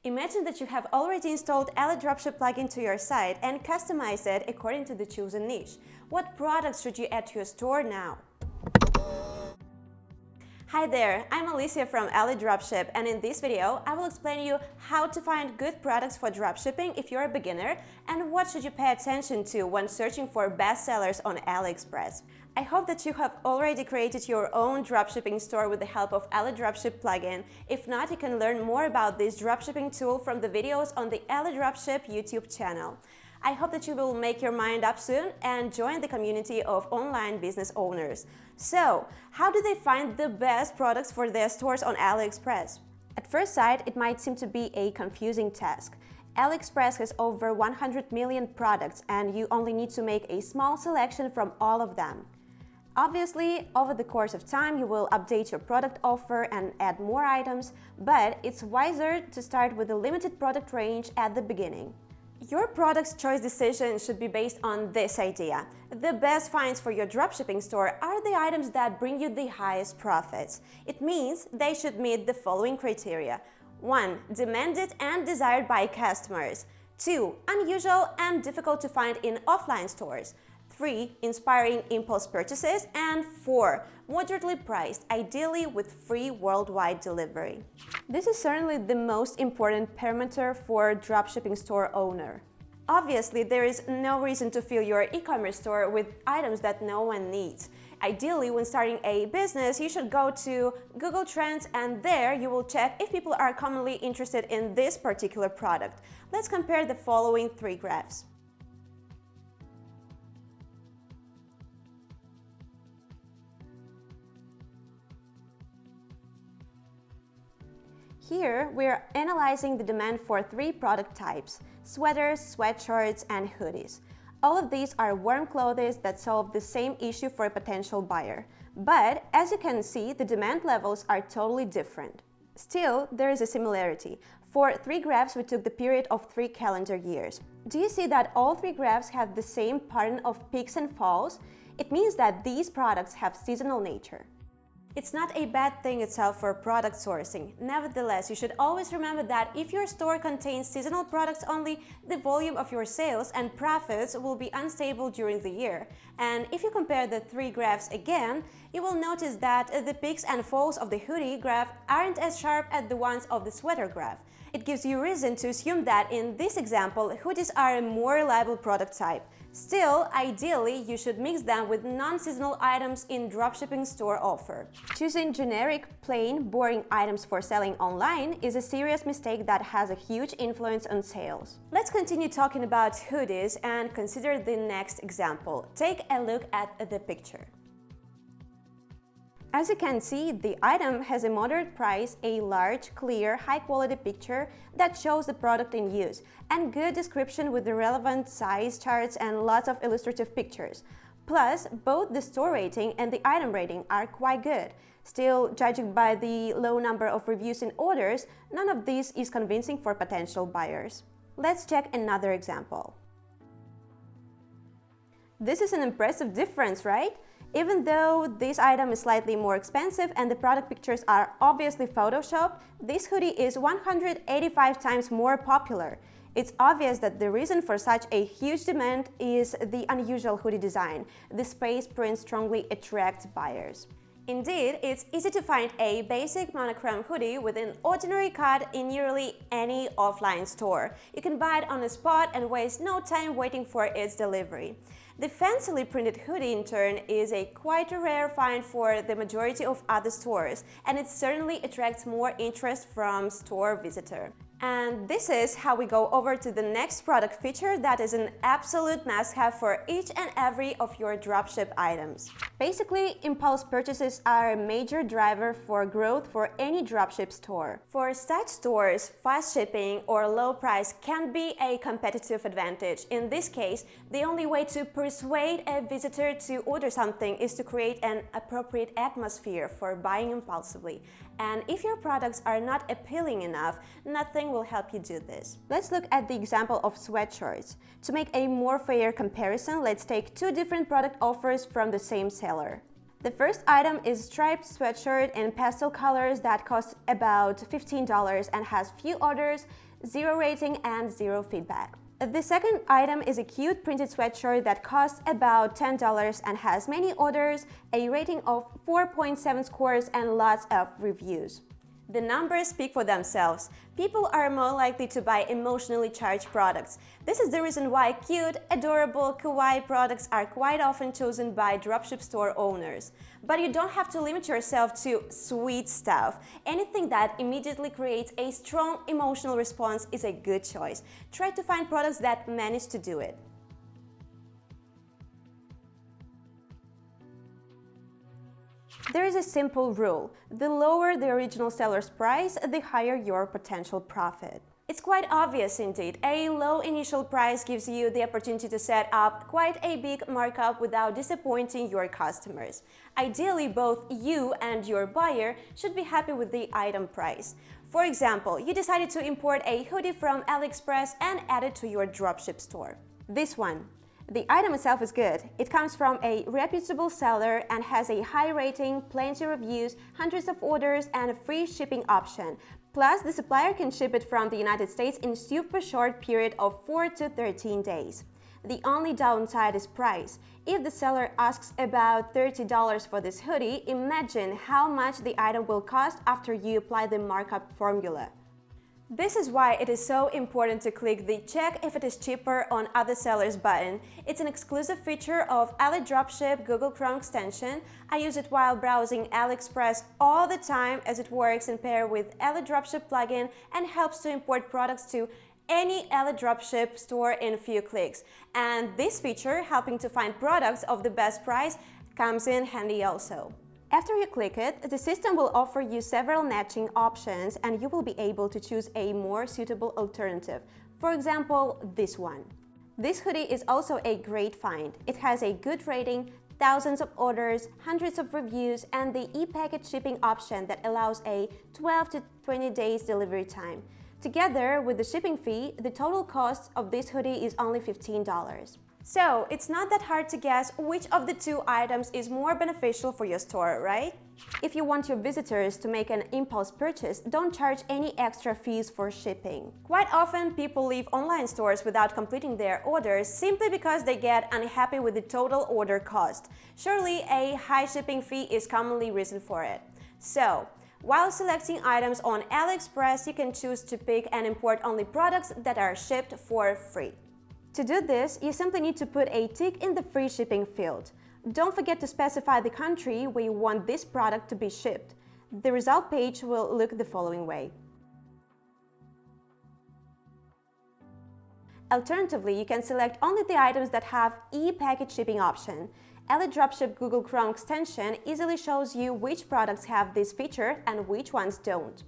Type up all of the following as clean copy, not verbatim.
Imagine that you have already installed AliDropship plugin to your site and customized it according to the chosen niche. What products should you add to your store now? Hi there, I'm Alicia from AliDropship, and in this video I will explain you how to find good products for dropshipping if you're a beginner and what should you pay attention to when searching for bestsellers on AliExpress. I hope that you have already created your own dropshipping store with the help of AliDropship plugin. If not, you can learn more about this dropshipping tool from the videos on the AliDropship YouTube channel. I hope that you will make your mind up soon and join the community of online business owners. So, how do they find the best products for their stores on AliExpress? At first sight, it might seem to be a confusing task. AliExpress has over 100 million products and you only need to make a small selection from all of them. Obviously, over the course of time, you will update your product offer and add more items, but it's wiser to start with a limited product range at the beginning. Your product's choice decision should be based on this idea. The best finds for your dropshipping store are the items that bring you the highest profits. It means they should meet the following criteria. 1. Demanded and desired by customers. 2. Unusual and difficult to find in offline stores. 3. Inspiring impulse purchases. And 4. Moderately priced, ideally with free worldwide delivery. This is certainly the most important parameter for a dropshipping store owner. Obviously, there is no reason to fill your e-commerce store with items that no one needs. Ideally, when starting a business, you should go to Google Trends and there you will check if people are commonly interested in this particular product. Let's compare the following 3 graphs. Here, we're analyzing the demand for 3 product types: sweaters, sweatshirts, and hoodies. All of these are warm clothes that solve the same issue for a potential buyer. But as you can see, the demand levels are totally different. Still, there is a similarity. For 3 graphs, we took the period of 3 calendar years. Do you see that all 3 graphs have the same pattern of peaks and falls? It means that these products have seasonal nature. It's not a bad thing itself for product sourcing. Nevertheless, you should always remember that if your store contains seasonal products only, the volume of your sales and profits will be unstable during the year. And if you compare the 3 graphs again, you will notice that the peaks and falls of the hoodie graph aren't as sharp as the ones of the sweater graph. It gives you reason to assume that in this example, hoodies are a more reliable product type. Still, ideally, you should mix them with non-seasonal items in dropshipping store offer. Choosing generic, plain, boring items for selling online is a serious mistake that has a huge influence on sales. Let's continue talking about hoodies and consider the next example. Take a look at the picture. As you can see, the item has a moderate price, a large, clear, high-quality picture that shows the product in use, and good description with the relevant size charts and lots of illustrative pictures. Plus, both the store rating and the item rating are quite good. Still, judging by the low number of reviews and orders, none of this is convincing for potential buyers. Let's check another example. This is an impressive difference, right? Even though this item is slightly more expensive and the product pictures are obviously photoshopped, this hoodie is 185 times more popular. It's obvious that the reason for such a huge demand is the unusual hoodie design. The space print strongly attracts buyers. Indeed, it's easy to find a basic monochrome hoodie with an ordinary cut in nearly any offline store. You can buy it on the spot and waste no time waiting for its delivery. The fancily printed hoodie, in turn, is a quite a rare find for the majority of other stores, and it certainly attracts more interest from store visitors. And this is how we go over to the next product feature that is an absolute must-have for each and every of your dropship items. Basically, impulse purchases are a major driver for growth for any dropship store. For such stores, fast shipping or low price can be a competitive advantage. In this case, the only way to persuade a visitor to order something is to create an appropriate atmosphere for buying impulsively. And if your products are not appealing enough, nothing will help you do this. Let's look at the example of sweatshirts. To make a more fair comparison, let's take 2 different product offers from the same seller. The first item is striped sweatshirt in pastel colors that costs about $15 and has few orders, 0 rating and 0 feedback. The second item is a cute printed sweatshirt that costs about $10 and has many orders, a rating of 4.7 scores and lots of reviews. The numbers speak for themselves. People are more likely to buy emotionally charged products. This is the reason why cute, adorable, kawaii products are quite often chosen by dropship store owners. But you don't have to limit yourself to sweet stuff. Anything that immediately creates a strong emotional response is a good choice. Try to find products that manage to do it. There is a simple rule: the lower the original seller's price, the higher your potential profit. It's quite obvious indeed. A low initial price gives you the opportunity to set up quite a big markup without disappointing your customers. Ideally, both you and your buyer should be happy with the item price. For example, you decided to import a hoodie from AliExpress and add it to your dropship store. This one. The item itself is good. It comes from a reputable seller and has a high rating, plenty of reviews, hundreds of orders, and a free shipping option. Plus, the supplier can ship it from the United States in a super short period of 4 to 13 days. The only downside is price. If the seller asks about $30 for this hoodie, imagine how much the item will cost after you apply the markup formula. This is why it is so important to click the check if it is cheaper on other sellers button. It's an exclusive feature of AliDropship Google Chrome extension. I use it while browsing AliExpress all the time, as it works in pair with AliDropship plugin and helps to import products to any AliDropship store in a few clicks. And this feature, helping to find products of the best price, comes in handy also. After you click it, the system will offer you several matching options and you will be able to choose a more suitable alternative. For example, this one. This hoodie is also a great find. It has a good rating, thousands of orders, hundreds of reviews, and the e-packet shipping option that allows a 12 to 20 days delivery time. Together with the shipping fee, the total cost of this hoodie is only $15. So, it's not that hard to guess which of the two items is more beneficial for your store, right? If you want your visitors to make an impulse purchase, don't charge any extra fees for shipping. Quite often, people leave online stores without completing their orders simply because they get unhappy with the total order cost. Surely, a high shipping fee is commonly reason for it. So, while selecting items on AliExpress, you can choose to pick and import only products that are shipped for free. To do this, you simply need to put a tick in the free shipping field. Don't forget to specify the country where you want this product to be shipped. The result page will look the following way. Alternatively, you can select only the items that have e-packet shipping option. AliDropship Google Chrome extension easily shows you which products have this feature and which ones don't.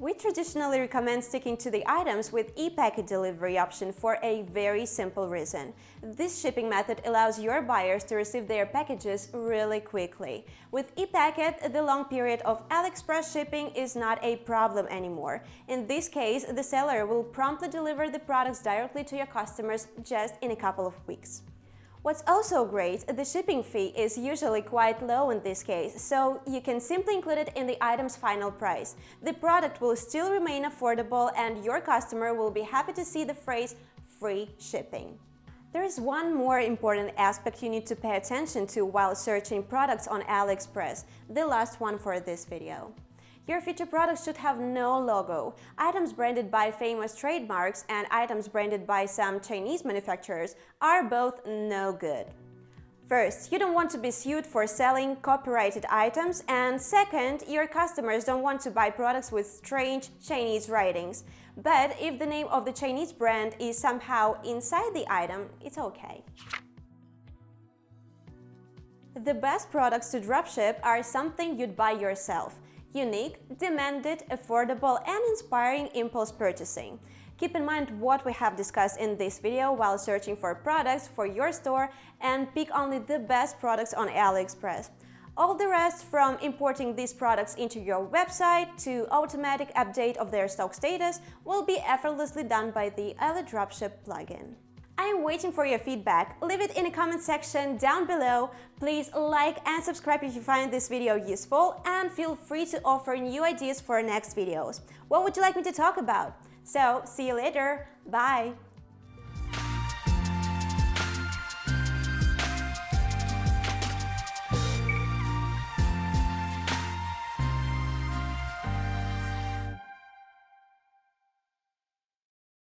We traditionally recommend sticking to the items with e-packet delivery option for a very simple reason. This shipping method allows your buyers to receive their packages really quickly. With e-packet, the long period of AliExpress shipping is not a problem anymore. In this case, the seller will promptly deliver the products directly to your customers just in a couple of weeks. What's also great, the shipping fee is usually quite low in this case, so you can simply include it in the item's final price. The product will still remain affordable and your customer will be happy to see the phrase free shipping. There is one more important aspect you need to pay attention to while searching products on AliExpress, the last one for this video. Your featured products should have no logo. Items branded by famous trademarks and items branded by some Chinese manufacturers are both no good. First, you don't want to be sued for selling copyrighted items, and second, your customers don't want to buy products with strange Chinese writings. But if the name of the Chinese brand is somehow inside the item, it's okay. The best products to dropship are something you'd buy yourself. Unique, demanded, affordable, and inspiring impulse purchasing. Keep in mind what we have discussed in this video while searching for products for your store and pick only the best products on AliExpress. All the rest, from importing these products into your website to automatic update of their stock status, will be effortlessly done by the AliDropship plugin. I'm waiting for your feedback. Leave it in the comment section down below. Please like and subscribe if you find this video useful, and feel free to offer new ideas for our next videos. What would you like me to talk about? So, see you later. Bye!